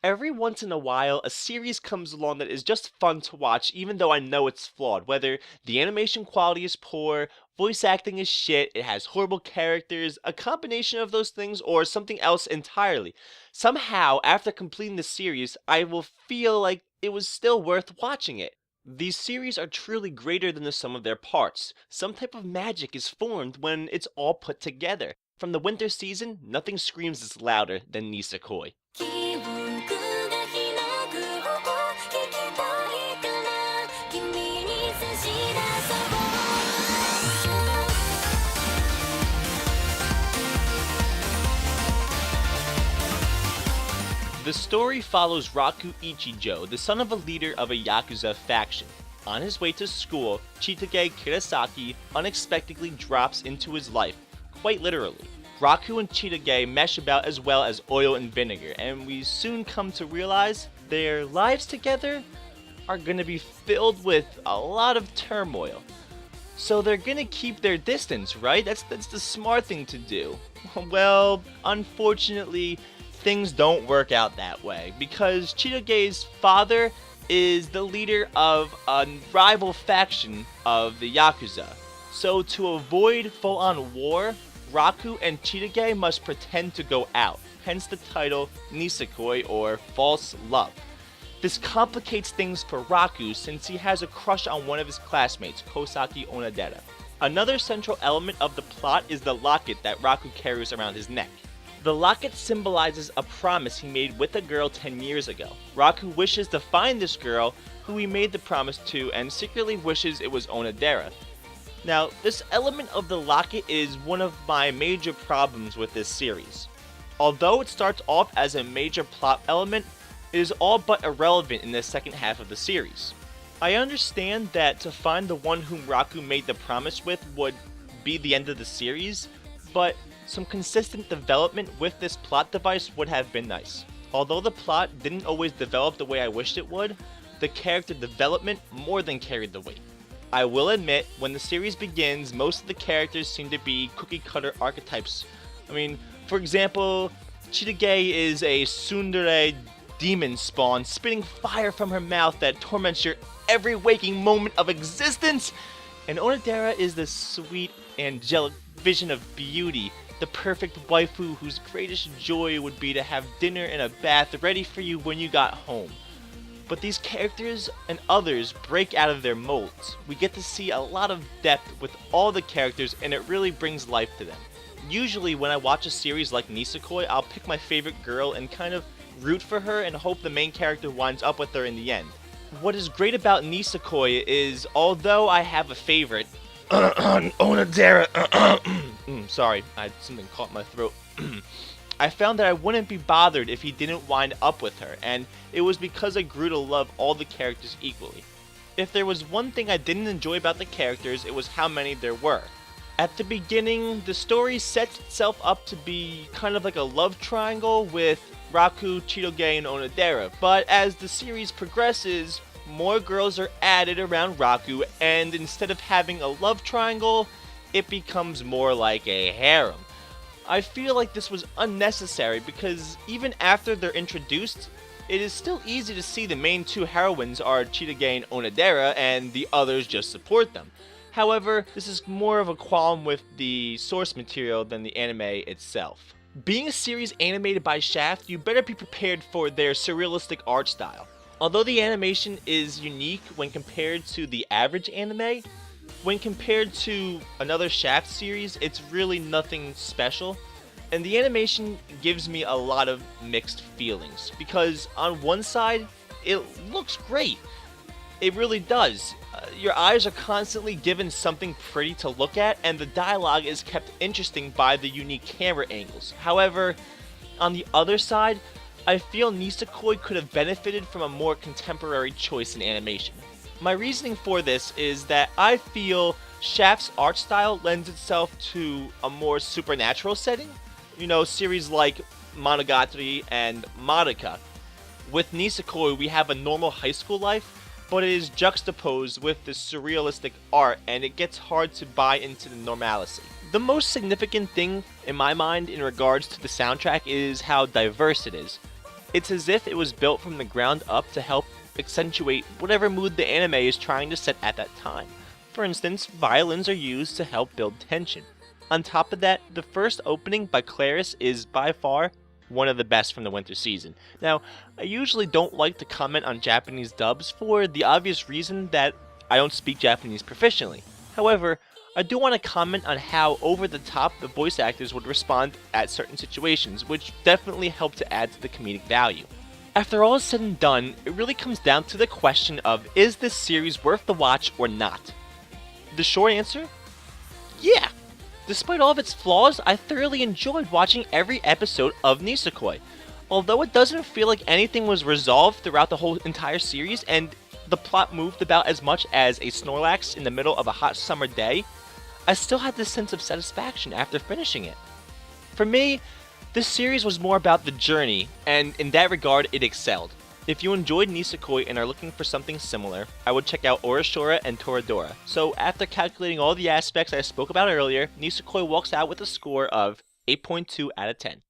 Every once in a while, a series comes along that is just fun to watch, even though I know it's flawed. Whether the animation quality is poor, voice acting is shit, it has horrible characters, a combination of those things, or something else entirely. Somehow, after completing the series, I will feel like it was still worth watching it. These series are truly greater than the sum of their parts. Some type of magic is formed when it's all put together. From the winter season, nothing screams this louder than Nisekoi. 気分が開く音聞きたいから君に差し出そう The story follows Raku Ichijo, the son of a leader of a Yakuza faction. On his way to school, Chitage Kirasaki unexpectedly drops into his life, quite literally. Raku and Chitage mesh about as well as oil and vinegar, and we soon come to realize their lives together are gonna be filled with a lot of turmoil. So they're gonna keep their distance, right? That's the smart thing to do. Well, unfortunately, things don't work out that way because Chitage's father is the leader of a rival faction of the Yakuza. So to avoid full-on war, Raku and Chitage must pretend to go out, hence the title Nisekoi or False Love. This complicates things for Raku since he has a crush on one of his classmates, Kosaki Onodera. Another central element of the plot is the locket that Raku carries around his neck. The locket symbolizes a promise he made with a girl 10 years ago. Raku wishes to find this girl who he made the promise to and secretly wishes it was Onodera. Now, this element of the locket is one of my major problems with this series. Although it starts off as a major plot element, it is all but irrelevant in the second half of the series. I understand that to find the one whom Raku made the promise with would be the end of the series, but some consistent development with this plot device would have been nice. Although the plot didn't always develop the way I wished it would, the character development more than carried the weight. I will admit, when the series begins, most of the characters seem to be cookie-cutter archetypes. I mean, for example, Chitage is a tsundere demon spawn spitting fire from her mouth that torments your every waking moment of existence, and Onodera is the sweet, angelic vision of beauty, the perfect waifu whose greatest joy would be to have dinner and a bath ready for you when you got home. But these characters and others break out of their molds. We get to see a lot of depth with all the characters and it really brings life to them. Usually when I watch a series like Nisekoi, I'll pick my favorite girl and kind of root for her and hope the main character winds up with her in the end. What is great about Nisekoi is, although I have a favorite, Onodera, sorry, something caught my throat. I found that I wouldn't be bothered if he didn't wind up with her, and it was because I grew to love all the characters equally. If there was one thing I didn't enjoy about the characters, it was how many there were. At the beginning, the story sets itself up to be kind of like a love triangle with Raku, Chitage, and Onodera, but as the series progresses, more girls are added around Raku, and instead of having a love triangle, it becomes more like a harem. I feel like this was unnecessary because even after they're introduced, it is still easy to see the main two heroines are Chitage and Onodera and the others just support them. However, this is more of a qualm with the source material than the anime itself. Being a series animated by Shaft, you better be prepared for their surrealistic art style. Although the animation is unique when compared to the average anime, when compared to another Shaft series, it's really nothing special. And the animation gives me a lot of mixed feelings. Because on one side, it looks great. It really does. Your eyes are constantly given something pretty to look at, and the dialogue is kept interesting by the unique camera angles. However, on the other side, I feel Nisekoi could have benefited from a more contemporary choice in animation. My reasoning for this is that I feel Shaft's art style lends itself to a more supernatural setting. You know, series like Monogatari and Madoka. With Nisekoi, we have a normal high school life, but it is juxtaposed with the surrealistic art, and it gets hard to buy into the normalcy. The most significant thing in my mind in regards to the soundtrack is how diverse it is. It's as if it was built from the ground up to help accentuate whatever mood the anime is trying to set at that time. For instance, violins are used to help build tension. On top of that, the first opening by Claris is by far one of the best from the winter season. Now, I usually don't like to comment on Japanese dubs for the obvious reason that I don't speak Japanese proficiently. However, I do want to comment on how over the top the voice actors would respond at certain situations, which definitely helped to add to the comedic value. After all is said and done, it really comes down to the question of, is this series worth the watch or not? The short answer? Yeah! Despite all of its flaws, I thoroughly enjoyed watching every episode of Nisekoi. Although it doesn't feel like anything was resolved throughout the whole entire series, and the plot moved about as much as a Snorlax in the middle of a hot summer day, I still had this sense of satisfaction after finishing it. For me, this series was more about the journey, and in that regard, it excelled. If you enjoyed Nisekoi and are looking for something similar, I would check out Orishora and Toradora. So after calculating all the aspects I spoke about earlier, Nisekoi walks out with a score of 8.2 out of 10.